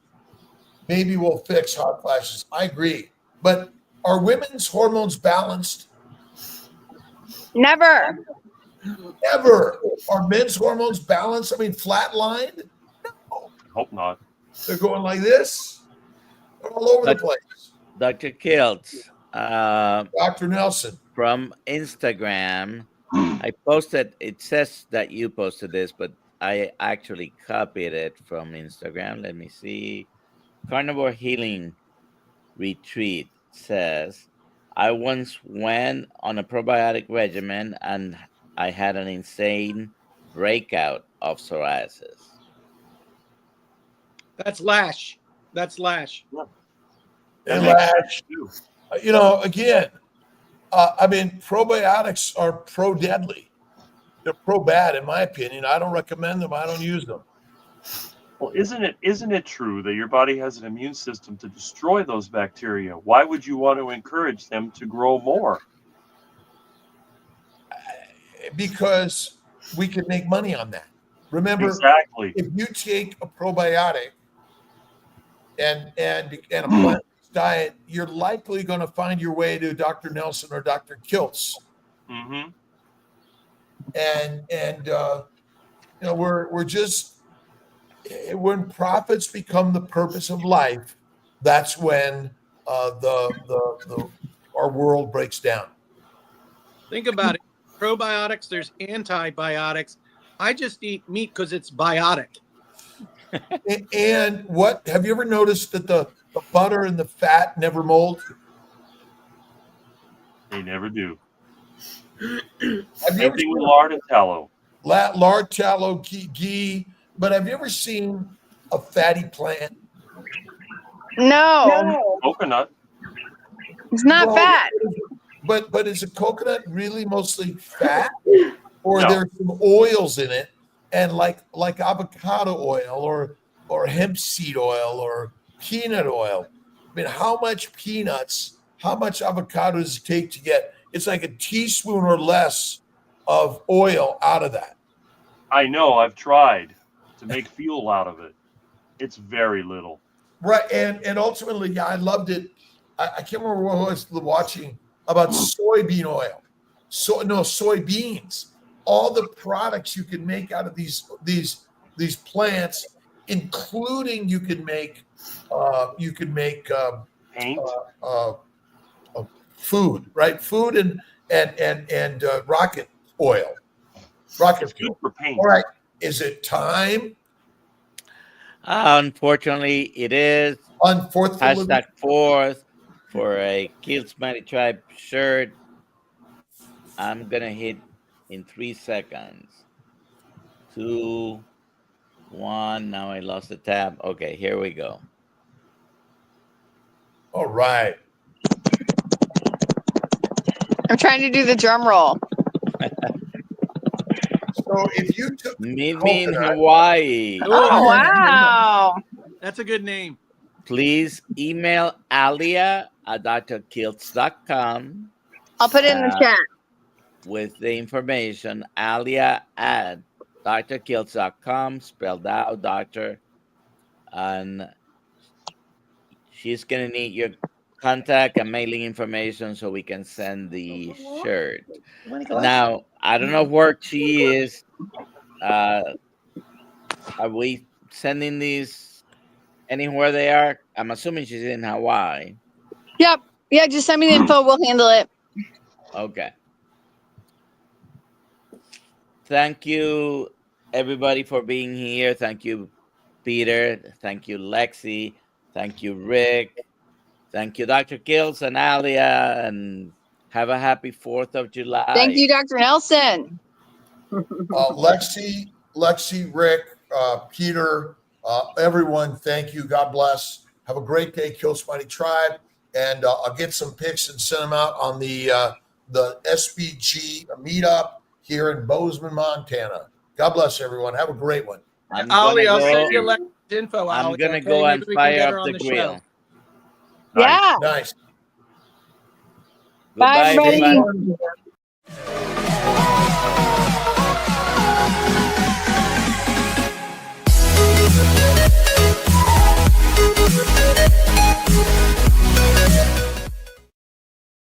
Maybe we'll fix hot flashes. I agree. But are women's hormones balanced? Never. Never. Are men's hormones balanced? Flatlined? No. Hope not. They're going like this. They're all over the place. Dr. Kiltz. Dr. Nelson. From Instagram, I posted, it says that you posted this, but I actually copied it from Instagram. Let me see. Carnivore Healing Retreat says, I once went on a probiotic regimen and I had an insane breakout of psoriasis. That's Lash. And Lash. Again, I mean, probiotics are pro-deadly. They're pro-bad, in my opinion. I don't recommend them. I don't use them. Well, isn't it true that your body has an immune system to destroy those bacteria? Why would you want to encourage them to grow more? Because we can make money on that. Remember, Exactly. if you take a probiotic and a plant-based diet, you're likely going to find your way to Dr. Nelson or Dr. Kiltz. Mm-hmm. And we're just, when profits become the purpose of life, that's when our world breaks down. Think about it. Probiotics, there's antibiotics. I just eat meat because it's biotic. And what have you ever noticed that the butter and the fat never mold? They never do. Have you Same ever thing with seen lard and tallow. lard, tallow, ghee? But have you ever seen a fatty plant? No, Coconut. it's not Well, fat. But is a coconut really mostly fat, or No. there's some oils in it, and like avocado oil or hemp seed oil or peanut oil? I mean, how much peanuts, how much avocado does it take to get? It's like a teaspoon or less of oil out of that. I know. I've tried to make fuel out of it. It's very little. Right, and ultimately, yeah, I loved it. I can't remember what I was watching about soybean oil. Soybeans. All the products you can make out of these plants, including you can make Paint. food, right? Food and rocket oil, rocket It's good fuel. for paint. All right, is it time Unfortunately, it is. on Fourth of Hashtag fourth for a Kill Smiling Tribe shirt. I'm gonna hit in 3 seconds. 2, 1. Now I lost the tab. Okay, here we go. All right. I'm trying to do the drum roll. So if you took Meet me in coconut- Hawaii. Oh, wow. That's a good name. Please email Alia at drkiltz.com I'll put it in the chat. with the information. Alia at drkiltz.com, spelled out, doctor. And she's going to need your contact and mailing information so we can send the shirt. Now, I don't know where she is. Are we sending these anywhere they are? I'm assuming she's in Hawaii. Yep. Yeah, just send me the info. We'll handle it. Okay. Thank you, everybody, for being here. Thank you, Peter. Thank you, Lexi. Thank you, Rick. Thank you, Dr. Kills and Alia. And have a happy 4th of July. Thank you, Dr. Nelson. Lexi, Rick, Peter, everyone, thank you. God bless. Have a great day, Kill Spidey Tribe. And I'll get some pics and send them out on the SBG meetup here in Bozeman, Montana. God bless everyone. Have a great one. Ollie, I'll send you Lex's info. I'm Ollie, going to okay? go and Maybe we can fire get her up on the the grill. show. Yeah. Nice. Bye, Goodbye, everybody. everybody.